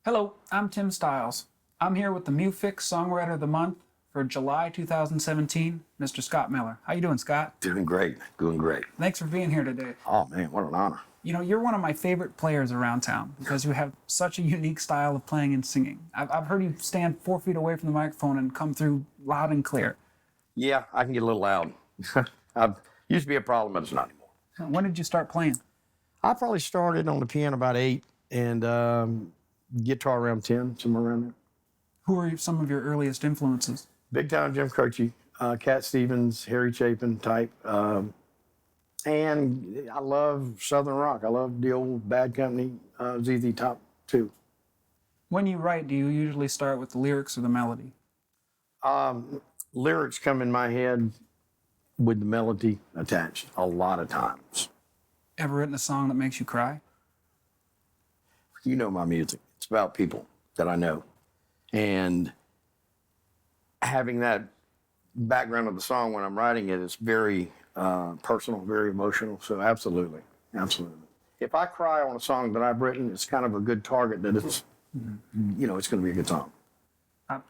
Hello, I'm Tim Stiles. I'm here with the MUFIC Songwriter of the Month for July 2017, Mr. Scott Miller. How you doing, Scott? Doing great, doing great. Thanks for being here today. Oh man, what an honor. You know, you're one of my favorite players around town because you have such a unique style of playing and singing. I've heard you stand 4 feet away from the microphone and come through loud and clear. Yeah, I can get a little loud. I used to be a problem, but it's not anymore. When did you start playing? I probably started on the piano about 8 and guitar around 10, somewhere around there. Who are some of your earliest influences? Big time Jim Croce, Cat Stevens, Harry Chapin type. And I love Southern rock. I love the old Bad Company, ZZ Top 2. When you write, do you usually start with the lyrics or the melody? Lyrics come in my head with the melody attached a lot of times. Ever written a song that makes you cry? You know my music. It's about people that I know. And having that background of the song when I'm writing it is very personal, very emotional. So absolutely, absolutely. If I cry on a song that I've written, it's kind of a good target that it's, it's going to be a good song.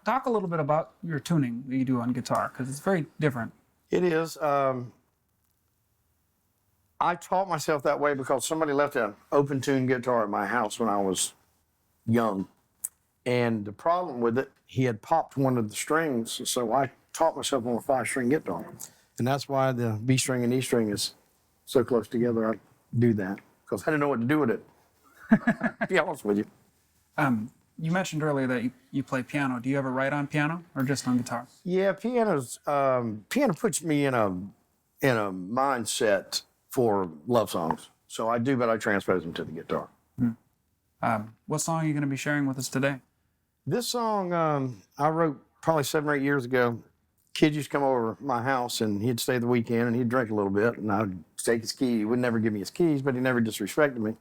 Talk a little bit about your tuning that you do on guitar, because it's very different. It is. I taught myself that way because somebody left an open tune guitar at my house when I was young. And the problem with it, he had popped one of the strings, so I taught myself on a 5-string guitar. And that's why the B string and E string is so close together. I do that because I didn't know what to do with it. To be honest with you. You mentioned earlier that you play piano. Do you ever write on piano or just on guitar? Yeah, piano puts me in a mindset for love songs. So I do, but I transpose them to the guitar. What song are you going to be sharing with us today? This song I wrote probably 7 or 8 years ago. Kid used to come over to my house and he'd stay the weekend and he'd drink a little bit and I'd take his keys. He would never give me his keys, but he never disrespected me.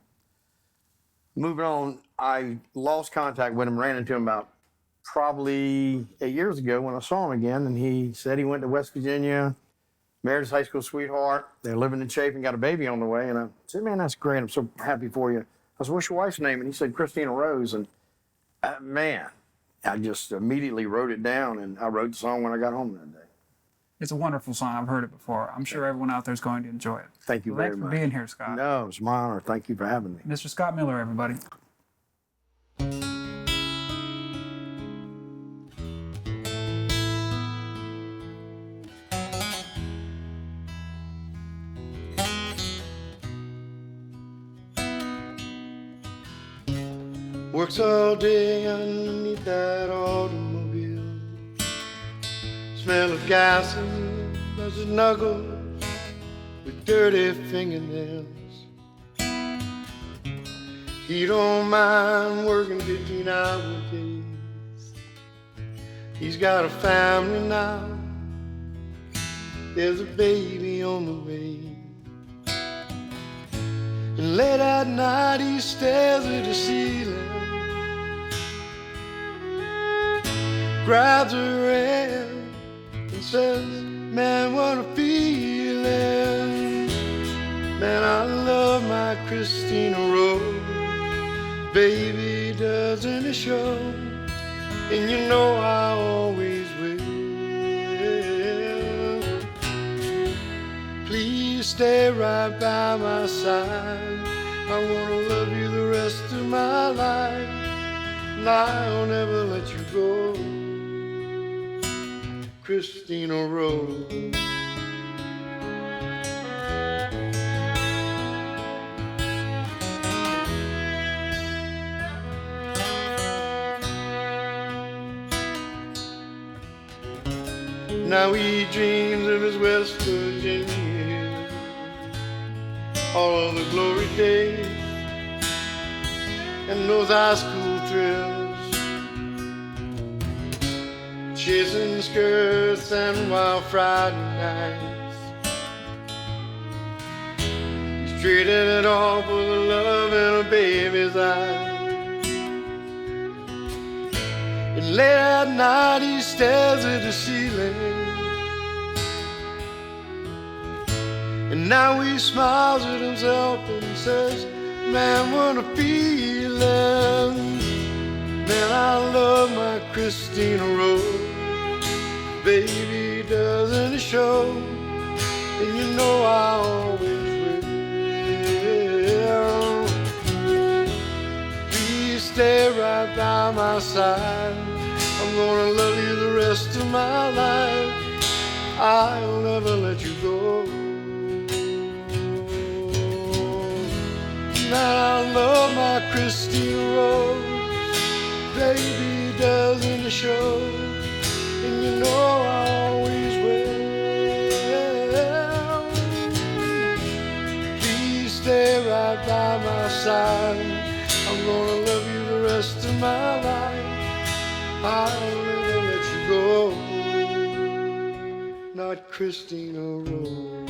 Moving on, I lost contact with him, ran into him about probably 8 years ago when I saw him again, and he said he went to West Virginia, married his high school sweetheart. They're living in shape and got a baby on the way. And I said, man, that's great. I'm so happy for you. I said, what's your wife's name? And he said, Christina Rose. And man, I just immediately wrote it down, and I wrote the song when I got home that day. It's a wonderful song. I've heard it before. I'm sure everyone out there is going to enjoy it. Thank you very much. Thanks for being here, Scott. No, it's my honor. Thank you for having me. Mr. Scott Miller, everybody. Works all day underneath that automobile. Smell of gasoline as it knuckles with dirty fingernails. He don't mind working 15-hour days. He's got a family now. There's a baby on the way. And late at night he stares at the ceiling, grabs her hand and says, man, what a feeling. Man, I love my Christina Rose. Baby, doesn't it show? And you know I always will. Please stay right by my side. I wanna love you the rest of my life, and I'll never let you go, Christina Rose. Now he dreams of his West Virginia, all of the glory days and those high school thrills, chasing skirts and wild Friday nights. He's traded it all for the love in a baby's eyes. And late at night he stares at the ceiling, and now he smiles at himself and says, man, what a feeling. Man, I love my Christina Rose. Baby, doesn't it show? And you know I always will. Please stay right by my side. I'm gonna love you the rest of my life. I'll never let you go. Man, I love my Christina Rose. Baby, doesn't it show? And you know I always will. Please stay right by my side. I'm gonna love you the rest of my life. I'll never let you go. Not Christina Rose.